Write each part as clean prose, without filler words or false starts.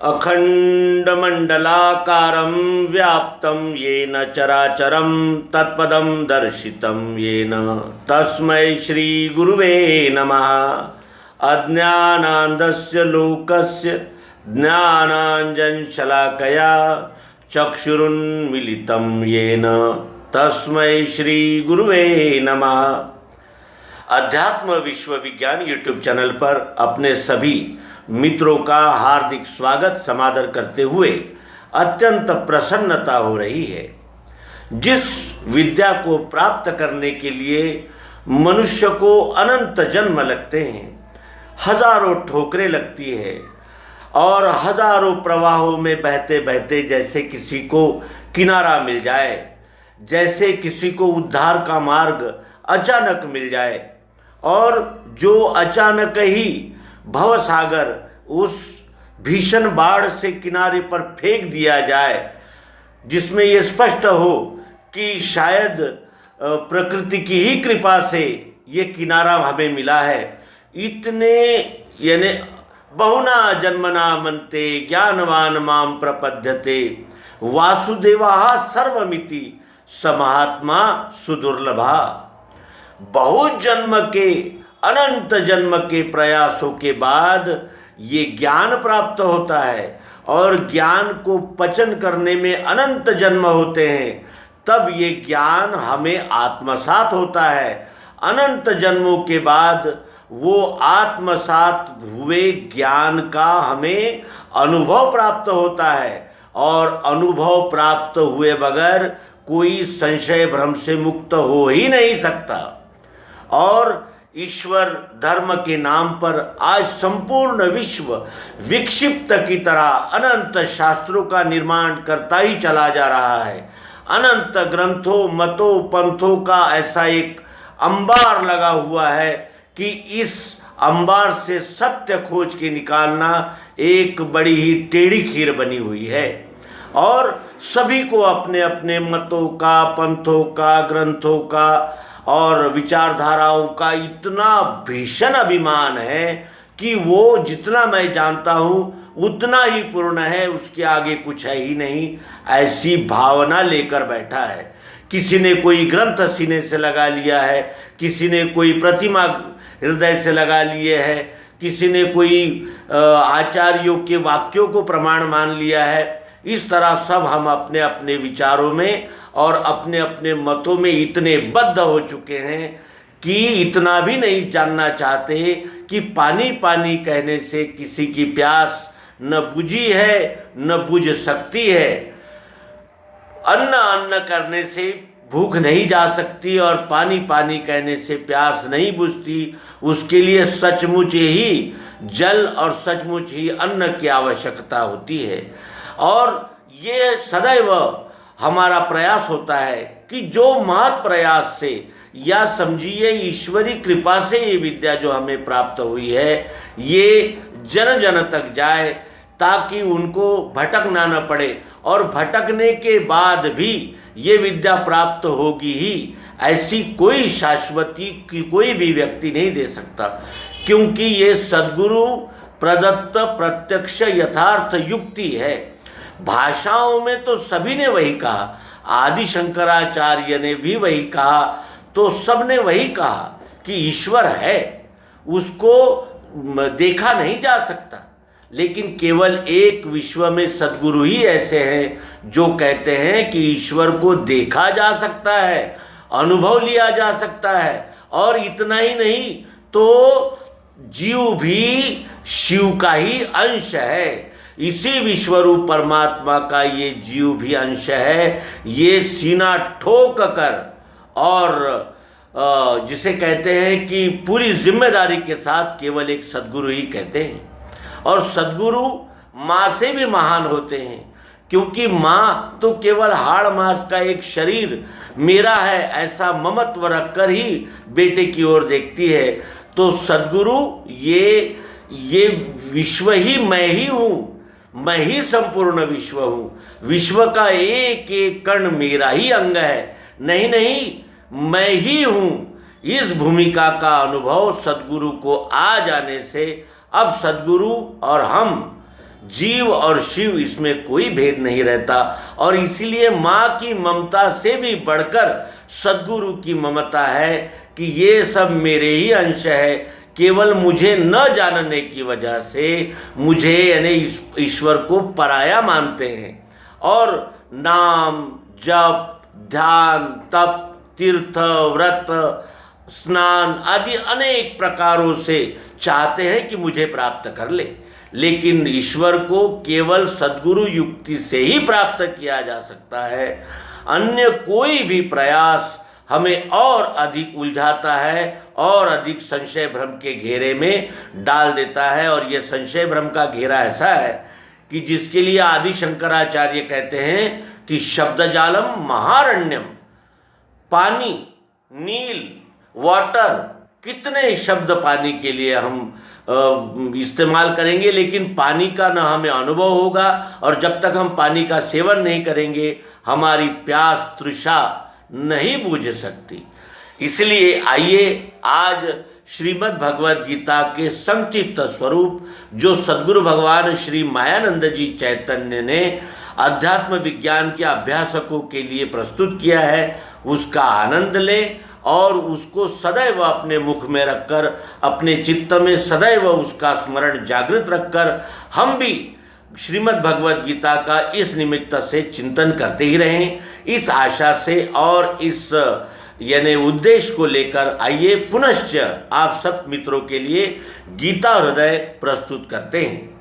अखंडमंडलाकारं व्याप्तं येन चराचरं तत्पदं दर्शितं येन तस्मै श्री गुरुवे नमः। अज्ञानान्धस्य लोकस्य ज्ञानाञ्जनशलाकया चक्षुरुन्मीलितं येन तस्मै श्री गुरुवे नमः। अध्यात्म विश्व विज्ञान यूट्यूब चैनल पर अपने सभी मित्रों का हार्दिक स्वागत समादर करते हुए अत्यंत प्रसन्नता हो रही है। जिस विद्या को प्राप्त करने के लिए मनुष्य को अनंत जन्म लगते हैं, हजारों ठोकरें लगती है और हजारों प्रवाहों में बहते बहते जैसे किसी को किनारा मिल जाए, जैसे किसी को उद्धार का मार्ग अचानक मिल जाए और जो अचानक ही भवसागर उस भीषण बाढ़ से किनारे पर फेंक दिया जाए, जिसमें ये स्पष्ट हो कि शायद प्रकृति की ही कृपा से ये किनारा हमें मिला है। इतने यानी बहुना जन्मना मनते ज्ञानवान माम प्रपद्यते वासुदेवा सर्वमिति समात्मा सुदुर्लभा। बहुत जन्म के अनंत जन्म के प्रयासों के बाद ये ज्ञान प्राप्त होता है और ज्ञान को पचन करने में अनंत जन्म होते हैं, तब ये ज्ञान हमें आत्मसात होता है। अनंत जन्मों के बाद वो आत्मसात हुए ज्ञान का हमें अनुभव प्राप्त होता है और अनुभव प्राप्त हुए बगैर कोई संशय भ्रम से मुक्त हो ही नहीं सकता। और ईश्वर धर्म के नाम पर आज संपूर्ण विश्व विक्षिप्त की तरह अनंत शास्त्रों का निर्माण करता ही चला जा रहा है। अनंत ग्रंथों मतों पंथों का ऐसा एक अंबार लगा हुआ है कि इस अंबार से सत्य खोज के निकालना एक बड़ी ही टेढ़ी खीर बनी हुई है और सभी को अपने अपने मतों का, पंथों का, ग्रंथों का और विचारधाराओं का इतना भीषण अभिमान है कि वो जितना मैं जानता हूँ उतना ही पूर्ण है, उसके आगे कुछ है ही नहीं, ऐसी भावना लेकर बैठा है। किसी ने कोई ग्रंथ सीने से लगा लिया है, किसी ने कोई प्रतिमा हृदय से लगा लिए है, किसी ने कोई आचार्यों के वाक्यों को प्रमाण मान लिया है। इस तरह सब हम अपने अपने विचारों में और अपने अपने मतों में इतने बद्ध हो चुके हैं कि इतना भी नहीं जानना चाहते कि पानी पानी कहने से किसी की प्यास न बुझी है न बुझ सकती है। अन्न अन्न करने से भूख नहीं जा सकती और पानी पानी कहने से प्यास नहीं बुझती। उसके लिए सचमुच ही जल और सचमुच ही अन्न की आवश्यकता होती है। और ये सदैव हमारा प्रयास होता है कि जो महत् प्रयास से या समझिए ईश्वरी कृपा से ये विद्या जो हमें प्राप्त हुई है ये जन जन तक जाए, ताकि उनको भटकना न पड़े। और भटकने के बाद भी ये विद्या प्राप्त होगी ही, ऐसी कोई शाश्वती की कोई भी व्यक्ति नहीं दे सकता, क्योंकि ये सद्गुरु प्रदत्त प्रत्यक्ष यथार्थ युक्ति है। भाषाओं में तो सभी ने वही कहा, आदि शंकराचार्य ने भी वही कहा, तो सब ने वही कहा कि ईश्वर है, उसको देखा नहीं जा सकता। लेकिन केवल एक विश्व में सद्गुरु ही ऐसे हैं जो कहते हैं कि ईश्वर को देखा जा सकता है, अनुभव लिया जा सकता है। और इतना ही नहीं तो जीव भी शिव का ही अंश है, इसी विश्वरूप परमात्मा का ये जीव भी अंश है। ये सीना ठोक कर और जिसे कहते हैं कि पूरी जिम्मेदारी के साथ केवल एक सद्गुरु ही कहते हैं। और सद्गुरु माँ से भी महान होते हैं, क्योंकि माँ तो केवल हाड़ मांस का एक शरीर मेरा है ऐसा ममत्व रखकर ही बेटे की ओर देखती है। तो सद्गुरु ये विश्व ही मैं ही हूँ, मैं ही संपूर्ण विश्व हूँ, विश्व का एक एक कण मेरा ही अंग है, नहीं मैं ही हूँ। इस भूमिका का अनुभव सद्गुरु को आ जाने से अब सद्गुरु और हम जीव और शिव इसमें कोई भेद नहीं रहता। और इसीलिए माँ की ममता से भी बढ़कर सद्गुरु की ममता है कि ये सब मेरे ही अंश है, केवल मुझे न जानने की वजह से मुझे यानी ईश्वर को पराया मानते हैं और नाम जप ध्यान तप तीर्थ व्रत स्नान आदि अनेक प्रकारों से चाहते हैं कि मुझे प्राप्त कर ले। लेकिन ईश्वर को केवल सद्गुरु युक्ति से ही प्राप्त किया जा सकता है। अन्य कोई भी प्रयास हमें और अधिक उलझाता है और अधिक संशय भ्रम के घेरे में डाल देता है। और ये संशय भ्रम का घेरा ऐसा है कि जिसके लिए आदि शंकराचार्य कहते हैं कि शब्दजालम महारण्यम, पानी नील वाटर, कितने शब्द पानी के लिए हम इस्तेमाल करेंगे, लेकिन पानी का न हमें अनुभव होगा और जब तक हम पानी का सेवन नहीं करेंगे हमारी प्यास तृषा नहीं बूझ सकती। इसलिए आइए आज श्रीमद् भगवद गीता के संक्षिप्त स्वरूप जो सद्गुरु भगवान श्री मायानंद जी चैतन्य ने अध्यात्म विज्ञान के अभ्यासकों के लिए प्रस्तुत किया है उसका आनंद लें और उसको सदैव अपने मुख में रखकर, अपने चित्त में सदैव उसका स्मरण जागृत रखकर हम भी श्रीमद् भगवद गीता का इस निमित्त से चिंतन करते ही रहें। इस आशा से और इस यानी उद्देश्य को लेकर आइए पुनश्च आप सब मित्रों के लिए गीता हृदय प्रस्तुत करते हैं।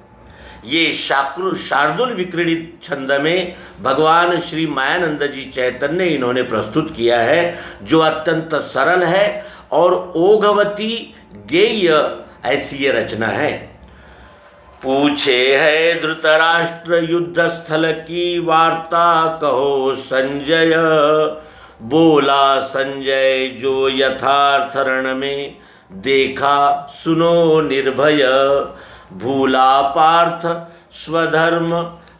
ये शार्दुल विक्रीडित छंद में भगवान श्री मायानंद जी चैतन्य इन्होंने प्रस्तुत किया है, जो अत्यंत सरल है और ओघवती गेय ऐसी ये रचना है। पूछे है धृतराष्ट्र युद्ध स्थल की वार्ता, कहो संजय। बोला संजय जो यथार्थ रण में, देखा सुनो निर्भय। भूला पार्थ स्वधर्म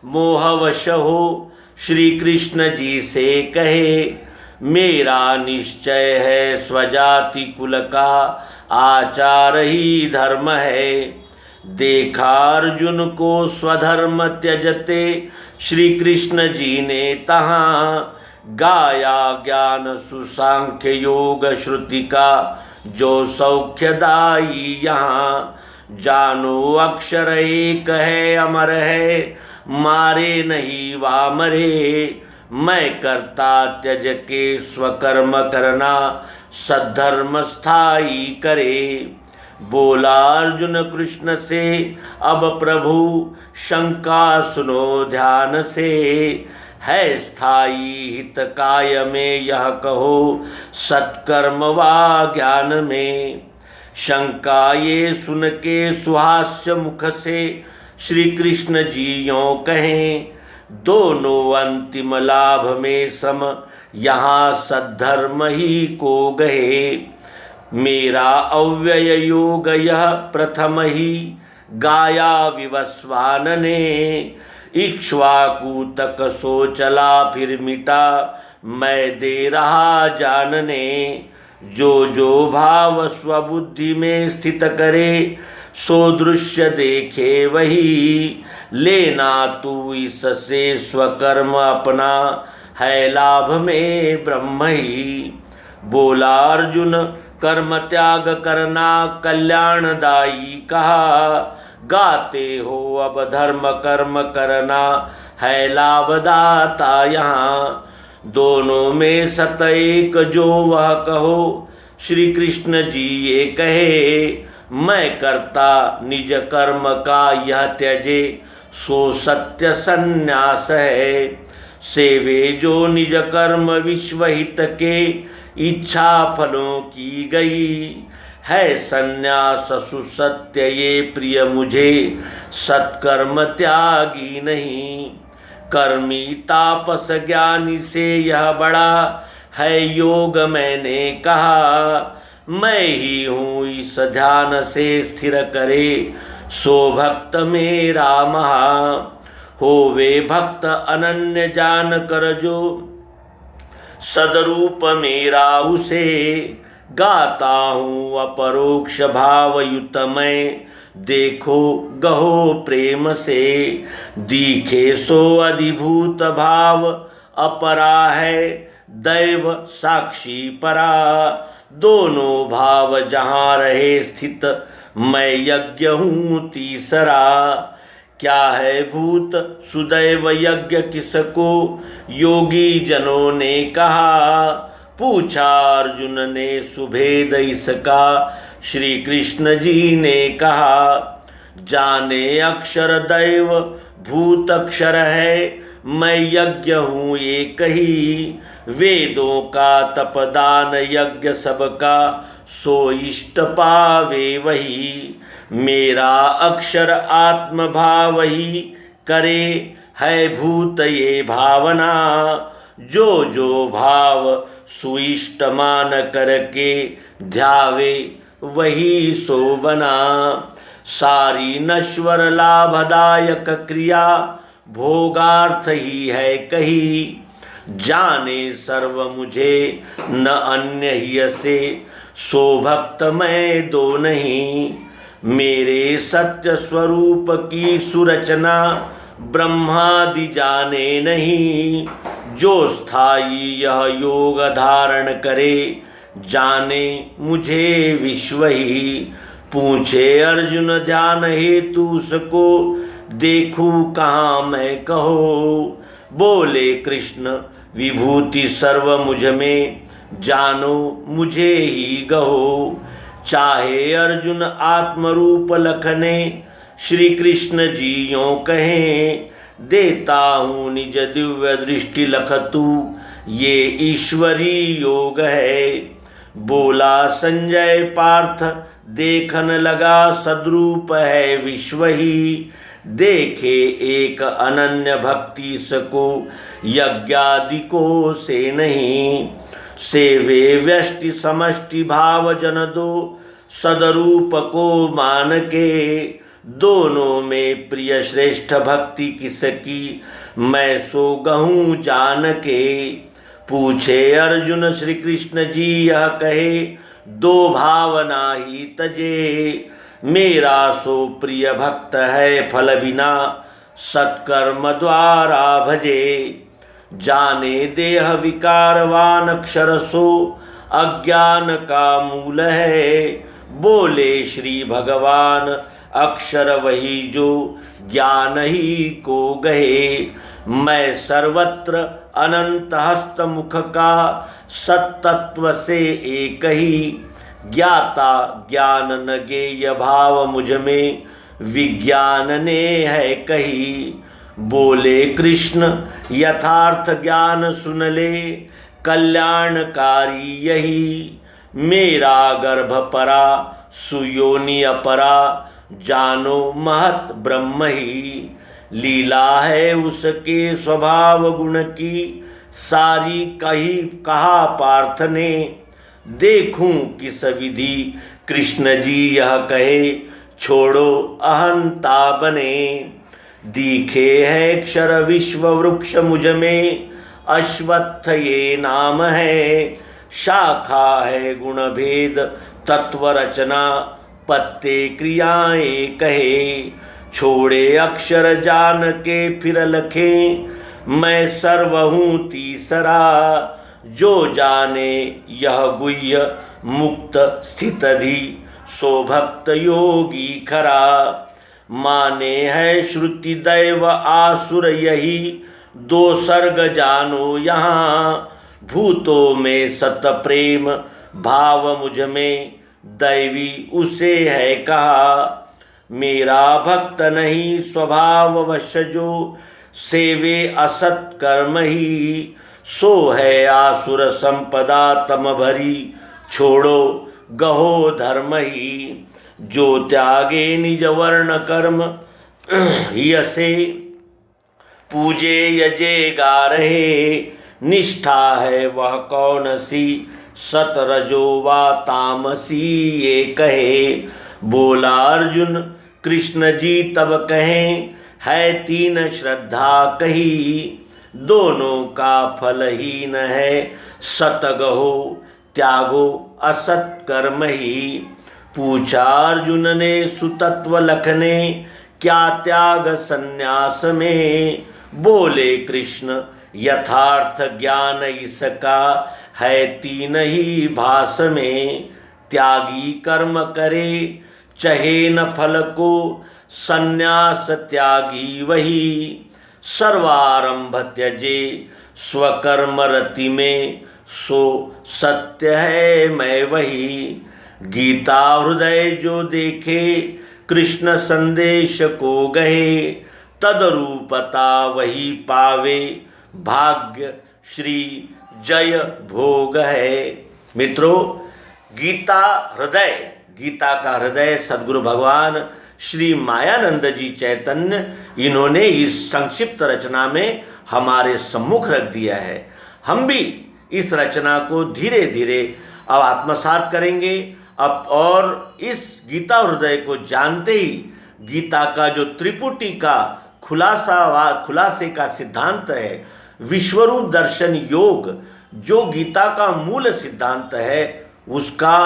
मोहवश हो, श्री कृष्ण जी से कहे। मेरा निश्चय है स्वजाति कुल का, आचार ही धर्म है। देखा अर्जुन को स्वधर्म त्यजते, श्री कृष्ण जी ने तहाँ। गाया ज्ञान सुसांख्य योग श्रुति का, जो सौख्यदायी यहाँ। जानो अक्षर एक है अमर है, मारे नहीं वा मरे। मैं करता त्यज के स्वकर्म करना, सद्धर्म स्थायी करे। बोला अर्जुन कृष्ण से अब प्रभु, शंका सुनो ध्यान से। है स्थायी हित काय में यह कहो, सत्कर्म वा ज्ञान में। शंका ये सुन के सुहास्य मुख से, श्री कृष्ण जी यों कहें। दोनों अंतिम लाभ में सम, यहाँ सद्धर्म ही को गए। मेरा अव्यय योग यह प्रथम ही, गाया विवस्वान ने। इक्ष्वाकु तक सो चला फिर मिटा, मैं दे रहा जानने। जो जो भाव स्वबुद्धि में स्थित करे, सो दृश्य देखे वही। लेना तू इससे स्वकर्म अपना, है लाभ में ब्रह्म ही। बोला अर्जुन कर्म त्याग करना, कल्याणदायी कहा। गाते हो अब धर्म कर्म करना, है लाभदाता यहाँ। दोनों में सत एक जो वह कहो, श्री कृष्ण जी ये कहे। मैं करता निज कर्म का यह त्यजे, सो सत्य संन्यास है। सेवे जो निज कर्म विश्वहित के, इच्छा फलों की गई। है संन्यास सुसत्य ये प्रिय मुझे, सत्कर्म त्यागी नहीं। कर्मी तापस ज्ञानी से यह बड़ा, है योग मैंने कहा। मैं ही हूँ इस ध्यान से स्थिर करे, सो भक्त मेरा महा। होवे भक्त अनन्य जान कर जो, सदरूप मेरा उसे। गाता हूँ अपरोक्ष भाव युत मैं, देखो गहो प्रेम से, दिखे सो अधिभूत भाव, अपरा है दैव साक्षी परा। दोनों भाव जहाँ रहे स्थित, मैं यज्ञ हूँ तीसरा। क्या है भूत सुदैव यज्ञ किसको, योगी जनों ने कहा। पूछा अर्जुन ने सुभेद इसका, श्री कृष्ण जी ने कहा। जाने अक्षर दैव भूत अक्षर है, मैं यज्ञ हूँ एक ही। वेदों का तपदान यज्ञ सबका, सो इष्ट पावे वही। मेरा अक्षर आत्म भाव ही, करे है भूत ये भावना। जो जो भाव सुइष्ट मान करके, ध्यावे वही सो बना। सारी नश्वर लाभदायक क्रिया, भोगार्थ ही है कही। जाने सर्व मुझे न अन्य ही से, सो भक्त मैं दो नहीं। मेरे सत्य स्वरूप की सुरचना, ब्रह्मादि जाने नहीं। जो स्थायी यह योग धारण करे, जाने मुझे विश्व ही। पूछे अर्जुन ध्यान हेतु उसको, देखूं कहाँ मैं कहो। बोले कृष्ण विभूति सर्व मुझ में, जानो मुझे ही गहो। चाहे अर्जुन आत्मरूप लखने, श्री कृष्ण जी यों कहें। देता हूँ निज दिव्य दृष्टि लखतु, ये ईश्वरी योग है। बोला संजय पार्थ देखन लगा, सद्रूप है विश्व ही। देखे एक अनन्य भक्ति सको, यज्ञादि को से नहीं। सेवे व्यष्टि समष्टि भाव जन दो, सदरूप को मान के। दोनों में प्रिय श्रेष्ठ भक्ति किसकी, मैं सो गहूँ जान के। पूछे अर्जुन श्री कृष्ण जी यह कहे, दो भावना ही तजे। मेरा सो प्रिय भक्त है फल बिना, सत्कर्म द्वारा भजे। जाने देह विकारवान अक्षर सो, अज्ञान का मूल है। बोले श्री भगवान अक्षर वही जो, ज्ञान ही को गहे। मैं सर्वत्र अनंत हस्त मुख का, सत्तत्व से एक ही। ज्ञाता ज्ञान न गेय भाव मुझ में, विज्ञान ने है कही। बोले कृष्ण यथार्थ ज्ञान सुन ले, कल्याणकारी यही। मेरा गर्भ परा सुयोनि अपरा, जानो महत ब्रह्म ही। लीला है उसके स्वभाव गुण की, सारी कहा पार्थ ने। देखूं किस विधि कृष्ण जी यह कहे, छोड़ो अहंता बने। दिखे है क्षर विश्व वृक्ष मुझ में, अश्वत्थ ये नाम है। शाखा है गुण भेद तत्व रचना, पत्ते क्रियाएं कहे। छोड़े अक्षर जान के फिर लखे, मैं सर्व हूँ तीसरा। जो जाने यह गुह्य मुक्त स्थितधि, सो भक्त योगी खरा। माने है श्रुति दैव आसुर यही, दो सर्ग जानो यहाँ। भूतों में सत प्रेम भाव मुझ में, दैवी उसे है कहा। मेरा भक्त नहीं स्वभाव वश जो, सेवे असत कर्म ही। सो है आसुर संपदा तम भरी, छोड़ो गहो धर्म ही। जो त्यागे निज वर्ण कर्म यसे, पूजे यजे गा रहे। निष्ठा है वह कौन सी, सतरजो वा तामसी ये कहे। बोला अर्जुन कृष्ण जी तब कहें, है तीन श्रद्धा कही। दोनों का फलहीन है, सतगहो त्यागो असत कर्म ही। पूछा अर्जुन ने सुतत्व लखने, क्या त्याग संन्यास में। बोले कृष्ण यथार्थ ज्ञान इसका, है तीन ही भास में। त्यागी कर्म करे चहे न फल को, संन्यास त्यागी वही। सर्वारंभ त्यजे स्वकर्म रति में, सो सत्य है मैं वही। गीता हृदय जो देखे, कृष्ण संदेश को गहे। तदरूपता वही पावे, भाग्य श्री जय भोग है। मित्रों, गीता हृदय, गीता का हृदय सद्गुरु भगवान श्री मायानंद जी चैतन्य, इन्होंने इस संक्षिप्त रचना में हमारे सम्मुख रख दिया है। हम भी इस रचना को धीरे धीरे अब आत्मसात करेंगे अब, और इस गीता हृदय को जानते ही गीता का जो त्रिपुटी का खुलासे का सिद्धांत है, विश्वरूप दर्शन योग, जो गीता का मूल सिद्धांत है, उसका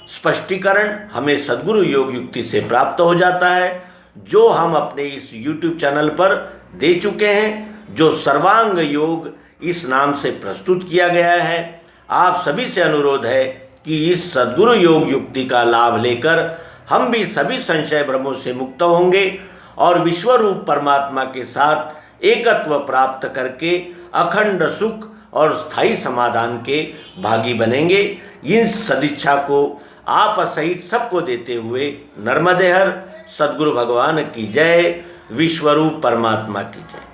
स्पष्टीकरण हमें सद्गुरु योग युक्ति से प्राप्त हो जाता है, जो हम अपने इस YouTube चैनल पर दे चुके हैं, जो सर्वांग योग इस नाम से प्रस्तुत किया गया है। आप सभी से अनुरोध है कि इस सद्गुरु योग युक्ति का लाभ लेकर हम भी सभी संशय भ्रमों से मुक्त होंगे और विश्वरूप परमात्मा के साथ एकत्व प्राप्त करके अखंड सुख और स्थायी समाधान के भागी बनेंगे। इस सदिच्छा को आप सहित सबको देते हुए नर्मदे हर सद्गुरु भगवान की जय, विश्वरूप परमात्मा की जय।